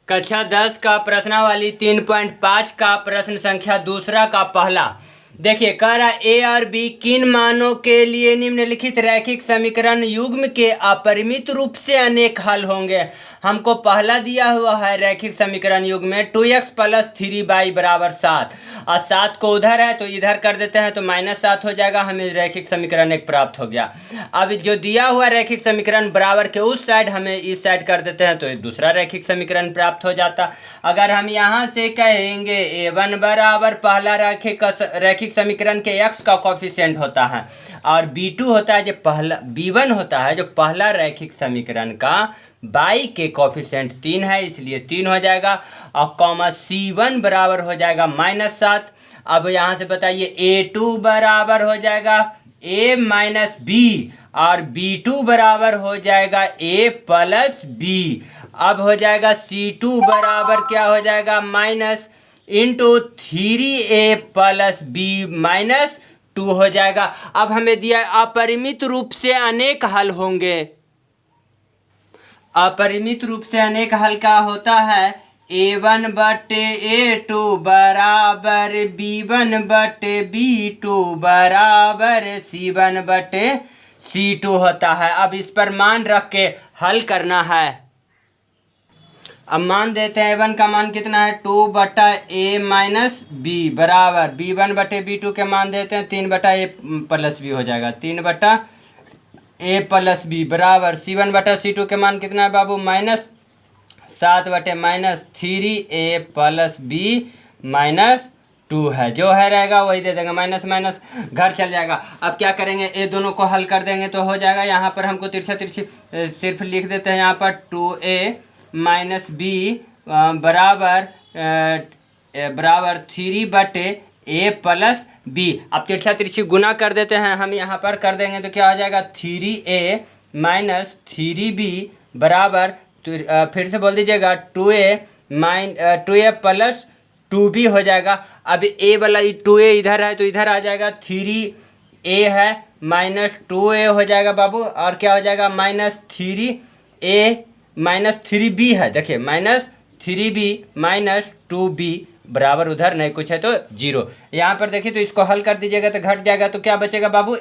कक्षा 10 का प्रश्नावली 3.5 का प्रश्न संख्या दूसरा का पहला। देखिए, कह रहा ए और बी किन मानों के लिए निम्नलिखित रैखिक समीकरण युग्म के अपरिमित रूप से अनेक हल होंगे। हमको पहला दिया हुआ है रैखिक समीकरण युग्म में 2x + 3y = 7 और 7 को उधर है तो इधर कर देते हैं तो -7 हो जाएगा। हमें रैखिक समीकरण एक प्राप्त हो गया। अब जो दिया हुआ रैखिक समीकरण बराबर के उस साइड हमें इस साइड कर देते हैं तो एक दूसरा रैखिक समीकरण प्राप्त हो जाता। अगर हम यहाँ से कहेंगे a1 बराबर पहला रैखिक समीकरण के x का कोफिशिएंट होता है और b2 होता है जो पहला, b1 होता है जो पहला रैखिक समीकरण का y के कोफिशिएंट 3 है, इसलिए 3 हो जाएगा और कॉमा c1 बराबर हो जाएगा -7। अब यहाँ से बताइए a2 बराबर हो जाएगा a - b और b2 बराबर हो जाएगा a + b। अब हो जाएगा c2 बराबर क्या हो जाएगा -3a + b - 2 हो जाएगा। अब हमें दिया अपरिमित रूप से अनेक हल होंगे। अपरिमित रूप से अनेक हल का होता है a1/a2 बराबर b1/b2 बराबर c1/c2 होता है। अब इस पर मान रख के हल करना है। अब मान देते हैं a1 का मान कितना है 2/a - b बराबर b1/b2 के मान देते हैं 3/a + b हो जाएगा 3/a + b बराबर c1/c2 के मान कितना है बाबू -7/-3a + b - 2 है। जो है रहेगा वही दे देंगे, माइनस माइनस घर चल जाएगा। अब क्या करेंगे, ये दोनों को हल कर देंगे तो हो जाएगा। यहाँ पर हमको तिरछा तिरछी सिर्फ लिख देते हैं। यहाँ पर 2a - b बराबर 3/a + b। अब तिरछा तिरछी गुना कर देते हैं हम, यहाँ पर कर देंगे तो क्या हो जाएगा 3a - 3b बराबर फिर से बोल दीजिएगा 2a + 2b हो जाएगा। अब a वाला 2a इधर है तो इधर आ जाएगा 3a है -2a हो जाएगा बाबू और क्या हो जाएगा -3a - 3b है। देखिए -3b - 2b बराबर उधर नहीं कुछ है तो 0। यहाँ पर देखिए तो इसको हल कर दीजिएगा तो घट जाएगा तो क्या बचेगा बाबू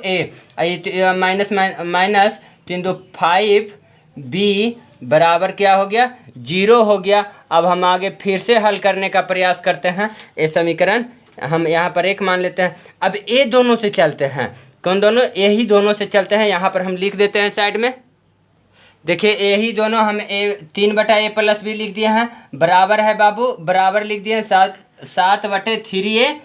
माइनस 3 2 5 b बराबर क्या हो गया 0 हो गया। अब हम आगे फिर से हल करने का प्रयास करते हैं। ये समीकरण हम यहाँ पर 1 मान लेते हैं। अब ये दोनों से चलते हैं, कौन दोनों, यही दोनों से चलते हैं। यहाँ पर हम लिख देते हैं साइड में। देखिए यही दोनों हम 3/a + b लिख दिए हैं, बराबर है बाबू, बराबर लिख दिए 7/3a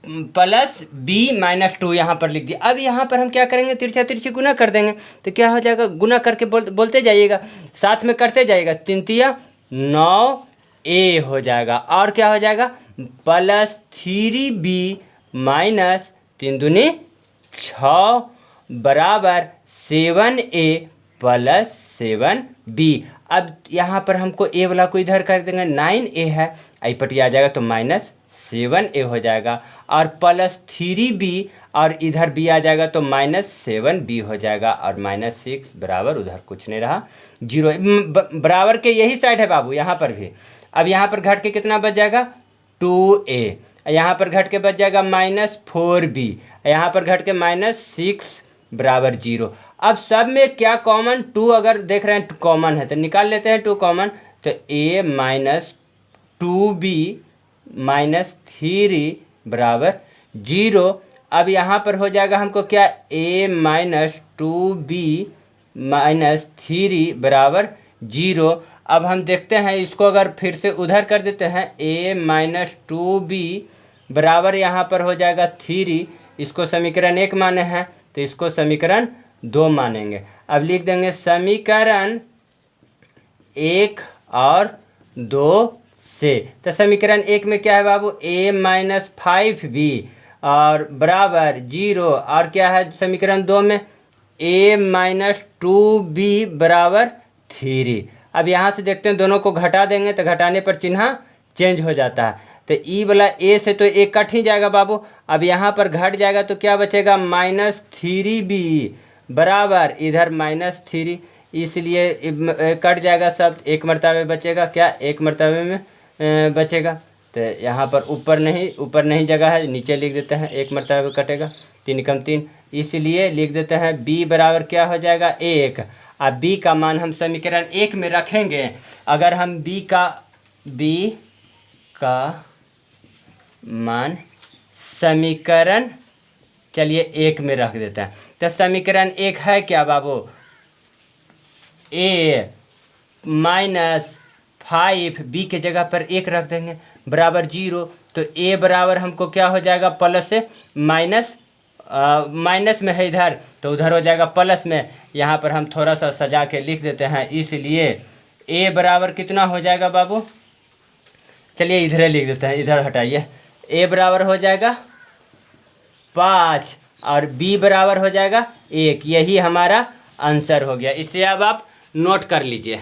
+ b - 2 यहाँ पर लिख दिया। अब यहाँ पर हम क्या करेंगे, तिरछा तिरछी गुना कर देंगे तो क्या हो जाएगा, गुना करके बोलते जाइएगा, साथ में करते जाइएगा। 3 × 9a हो जाएगा और क्या हो जाएगा +3b - 3 दूनी 6 बराबर 7a + 7b। अब यहाँ पर हमको a वाला को इधर कर देंगे, 9a है, आई पटी आ जाएगा तो -7a हो जाएगा और +3b और इधर b आ जाएगा तो -7b हो जाएगा और -6 बराबर उधर कुछ नहीं रहा 0। बराबर के यही साइड है बाबू यहाँ पर भी। अब यहाँ पर घट के कितना बच जाएगा 2a, यहाँ पर घट के बच जाएगा -4b, यहाँ पर घट के -6 बराबर 0। अब सब में क्या कॉमन, 2 अगर देख रहे हैं कॉमन है तो निकाल लेते हैं 2 कॉमन, तो a - 2b - 3 बराबर 0। अब यहाँ पर हो जाएगा हमको क्या a - 2b - 3 बराबर 0। अब हम देखते हैं इसको अगर फिर से उधर कर देते हैं a - 2b बराबर यहाँ पर हो जाएगा 3। इसको समीकरण 1 माने हैं तो इसको समीकरण 2 मानेंगे। अब लिख देंगे समीकरण 1 और 2 से। तो समीकरण 1 में क्या है बाबू a - 5b और बराबर 0 और क्या है समीकरण 2 में a - 2b बराबर 3। अब यहाँ से देखते हैं दोनों को घटा देंगे तो घटाने पर चिन्ह चेंज हो जाता है तो ई वाला a से तो a कट ही जाएगा बाबू। अब यहाँ पर घट जाएगा तो क्या बचेगा -3b बराबर इधर -3, इसलिए कट जाएगा सब, एक मरतबे बचेगा, क्या एक मरतबे में बचेगा। तो यहाँ पर ऊपर नहीं जगह है, नीचे लिख देते हैं, एक मरतबे कटेगा, 3 कम 3, इसलिए लिख देते हैं b बराबर क्या हो जाएगा 1। अब b का मान हम समीकरण 1 में रखेंगे। अगर हम b का मान समीकरण चलिए 1 में रख देते हैं, तो समीकरण 1 है क्या बाबू, a माइनस 5 b के जगह पर 1 रख देंगे बराबर 0। तो a बराबर हमको क्या हो जाएगा प्लस से माइनस, माइनस में है इधर तो उधर हो जाएगा प्लस में। यहाँ पर हम थोड़ा सा सजा के लिख देते हैं, इसलिए a बराबर कितना हो जाएगा बाबू, चलिए इधर लिख देते हैं, इधर हटाइए, a बराबर हो जाएगा 5 और b बराबर हो जाएगा 1। यही हमारा आंसर हो गया। इसे अब आप नोट कर लीजिए।